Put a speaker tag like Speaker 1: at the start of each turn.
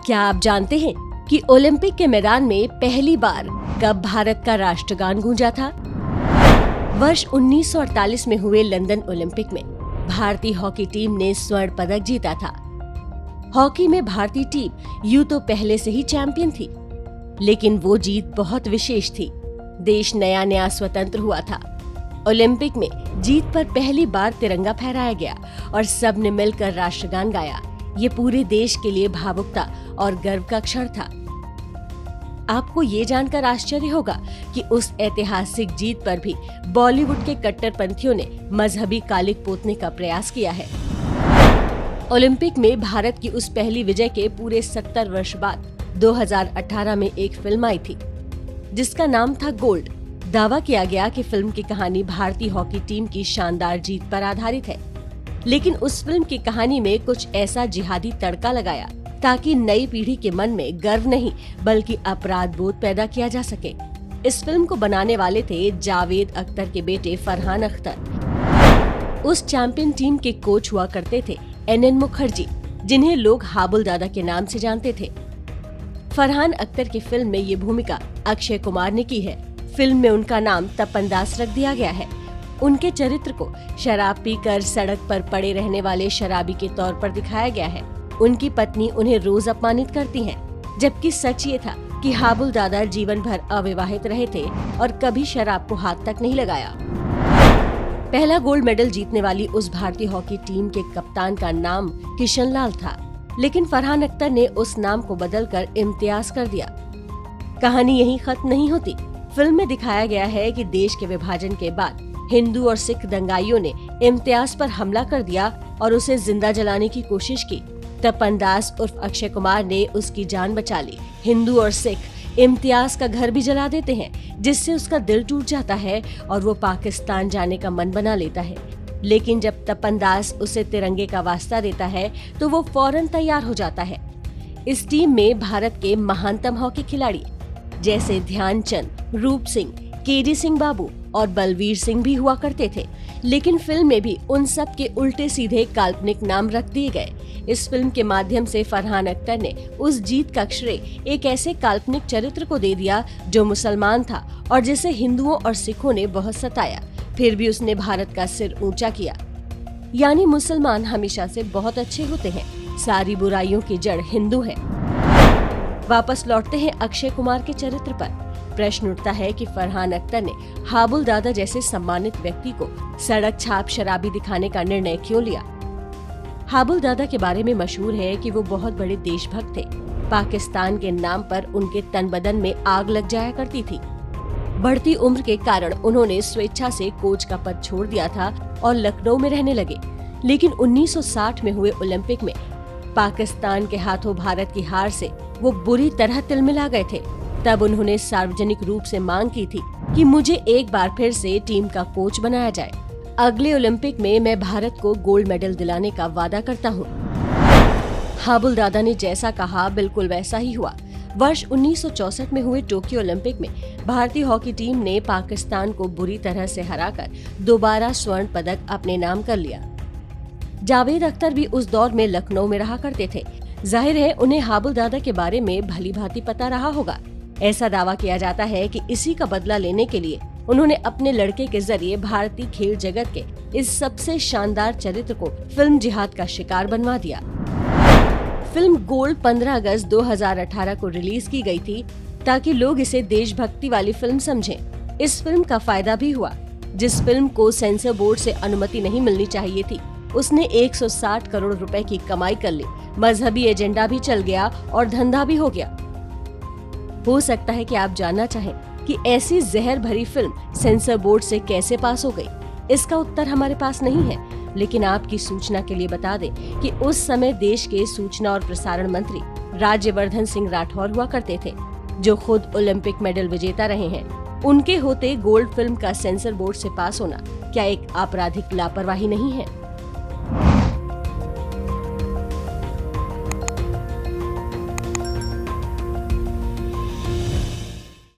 Speaker 1: क्या आप जानते हैं कि ओलंपिक के मैदान में पहली बार कब भारत का राष्ट्रगान गूंजा था? वर्ष 1948 में हुए लंदन ओलंपिक में भारतीय हॉकी टीम ने स्वर्ण पदक जीता था। हॉकी में भारतीय टीम यूं तो पहले से ही चैंपियन थी, लेकिन वो जीत बहुत विशेष थी। देश नया स्वतंत्र हुआ था। ओलंपिक में जीत पर पहली बार तिरंगा फहराया गया और सबने मिलकर राष्ट्रगान गाया। ये पूरे देश के लिए भावुकता और गर्व का क्षण था। आपको ये जानकर आश्चर्य होगा कि उस ऐतिहासिक जीत पर भी बॉलीवुड के कट्टरपंथियों ने मजहबी कालिक पोतने का प्रयास किया है। ओलंपिक में भारत की उस पहली विजय के पूरे 70 वर्ष बाद 2018 में एक फिल्म आई थी, जिसका नाम था गोल्ड। दावा किया गया कि फिल्म की कहानी भारतीय हॉकी टीम की शानदार जीत पर आधारित है, लेकिन उस फिल्म की कहानी में कुछ ऐसा जिहादी तड़का लगाया ताकि नई पीढ़ी के मन में गर्व नहीं बल्कि अपराध बोध पैदा किया जा सके। इस फिल्म को बनाने वाले थे जावेद अख्तर के बेटे फरहान अख्तर। उस चैंपियन टीम के कोच हुआ करते थे NN मुखर्जी, जिन्हें लोग हाबुल दादा के नाम से जानते थे। फरहान अख्तर की फिल्म में ये भूमिका अक्षय कुमार ने की है। फिल्म में उनका नाम तपन दास रख दिया गया है। उनके चरित्र को शराब पीकर सड़क पर पड़े रहने वाले शराबी के तौर पर दिखाया गया है। उनकी पत्नी उन्हें रोज अपमानित करती हैं, जबकि सच ये था कि हाबुल दादा जीवन भर अविवाहित रहे थे और कभी शराब को हाथ तक नहीं लगाया। पहला गोल्ड मेडल जीतने वाली उस भारतीय हॉकी टीम के कप्तान का नाम किशन लाल था, लेकिन फरहान अख्तर ने उस नाम को बदलकर इम्तियाज कर दिया। कहानी यहीं खत्म नहीं होती। फिल्म में दिखाया गया है कि देश के विभाजन के बाद हिंदू और सिख दंगाइयों ने इम्तियाज पर हमला कर दिया और उसे जिंदा जलाने की कोशिश की। तपन दास उर्फ अक्षय कुमार ने उसकी जान बचा ली। हिंदू और सिख इम्तियाज का घर भी जला देते हैं, जिससे उसका दिल टूट जाता है और वो पाकिस्तान जाने का मन बना लेता है। लेकिन जब तपन दास उसे तिरंगे का वास्ता देता है तो वो फौरन तैयार हो जाता है। इस टीम में भारत के महानतम हॉकी खिलाड़ी जैसे ध्यानचंद, रूप सिंह, KD सिंह बाबू और बलवीर सिंह भी हुआ करते थे, लेकिन फिल्म में भी उन सब के उल्टे सीधे काल्पनिक नाम रख दिए गए। इस फिल्म के माध्यम से फरहान अख्तर ने उस जीत का श्रेय एक ऐसे काल्पनिक चरित्र को दे दिया जो मुसलमान था और जिसे हिंदुओं और सिखों ने बहुत सताया, फिर भी उसने भारत का सिर ऊंचा किया। यानी मुसलमान हमेशा से बहुत अच्छे होते हैं, सारी बुराइयों की जड़ हिंदू है। वापस लौटते हैं अक्षय कुमार के चरित्र पर। प्रश्न उठता है कि फरहान अख्तर ने हाबुल दादा जैसे सम्मानित व्यक्ति को सड़क छाप शराबी दिखाने का निर्णय क्यों लिया? हाबुल दादा के बारे में मशहूर है कि वो बहुत बड़े देशभक्त थे। पाकिस्तान के नाम पर उनके तन बदन में आग लग जाया करती थी। बढ़ती उम्र के कारण उन्होंने स्वेच्छा से कोच का पद छोड़ दिया था और लखनऊ में रहने लगे। लेकिन 1960 में हुए ओलंपिक में पाकिस्तान के हाथों भारत की हार से वो बुरी तरह तिलमिला गए थे। तब उन्होंने सार्वजनिक रूप से मांग की थी कि मुझे एक बार फिर से टीम का कोच बनाया जाए। अगले ओलंपिक में मैं भारत को गोल्ड मेडल दिलाने का वादा करता हूँ। हाबुल दादा ने जैसा कहा बिल्कुल वैसा ही हुआ। वर्ष 1964 में हुए टोक्यो ओलंपिक में भारतीय हॉकी टीम ने पाकिस्तान को बुरी तरह से हराकर दोबारा स्वर्ण पदक अपने नाम कर लिया। जावेद अख्तर भी उस दौर में लखनऊ में रहा करते थे। जाहिर है उन्हें हाबुल दादा के बारे में भली भांति पता रहा होगा। ऐसा दावा किया जाता है कि इसी का बदला लेने के लिए उन्होंने अपने लड़के के जरिए भारतीय खेल जगत के इस सबसे शानदार चरित्र को फिल्म जिहाद का शिकार बनवा दिया। फिल्म गोल्ड 15 अगस्त 2018 को रिलीज की गई थी ताकि लोग इसे देशभक्ति वाली फिल्म समझें। इस फिल्म का फायदा भी हुआ। जिस फिल्म को सेंसर बोर्ड से अनुमति नहीं मिलनी चाहिए थी, उसने 160 करोड़ रुपए की कमाई कर ली। मजहबी एजेंडा भी चल गया और धंधा भी हो गया। हो सकता है कि आप जानना चाहें कि ऐसी जहर भरी फिल्म सेंसर बोर्ड से कैसे पास हो गई। इसका उत्तर हमारे पास नहीं है, लेकिन आपकी सूचना के लिए बता दें कि उस समय देश के सूचना और प्रसारण मंत्री राज्यवर्धन सिंह राठौर हुआ करते थे, जो खुद ओलंपिक मेडल विजेता रहे हैं। उनके होते गोल्ड फिल्म का सेंसर बोर्ड से पास होना क्या एक आपराधिक लापरवाही नहीं है?